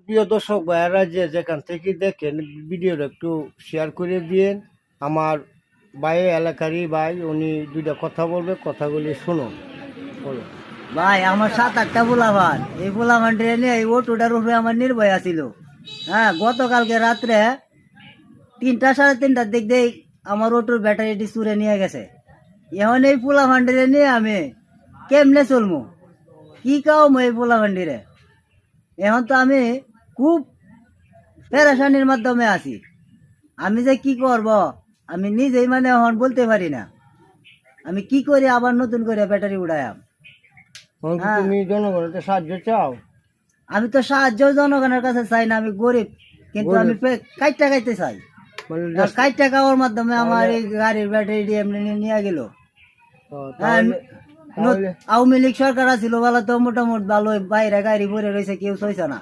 প্রিয় দর্শক ভাইয়েরা যে যেখান থেকে দেখেন ভিডিওটা একটু শেয়ার করে দিয়েন। আমার ভাই এলাকারই ভাই, উনি দুইটা কথা বলবে, কথাগুলি শুনো। বলো। ভাই আমার 7-8টা পোলাপান, এই পোলাপান ট্রেনে এই অটোটার উপরে আমার নির্ভয় আছিল। হ্যাঁ, গতকালকে রাত্রে 3টা 3:30টার দিক দিয়ে আমার অটোর ব্যাটারিটি চুরে নিয়ে গেছে। এখন এই পোলাপান ট্রেনে আমি কেমনে চলমু, কি কাম এই পোলাপান রে? এখন তো আমি খুব পেরেশানির মাধ্যমে আছি। আমি যে কি করব আমি নিজেই মানে এখন বলতে পারি না। আমি কি করি আবার নতুন করে ব্যাটারি উড়াইম? এখন কি হ্যাঁ, তুমি জনগণের সাহায্য চাও? আমি তো সাহায্য জনগণের কাছে চাই না, আমি গরিব, কিন্তু আমি গরিব। কাইটটা খাইতে চাই। মানে আর কাইটটা খাওয়ার মাধ্যমে আমার তাহলে এই গাড়ির ব্যাটারি এমনি নিয়ে গেল। হ্যাঁ, তাহলে তাহলে আওয়ামী লীগ সরকার আছিল বলা তো মোটামুটি ভালো, বাইরে গাড়ি ভরে রয়েছে, কেউ সইছে না।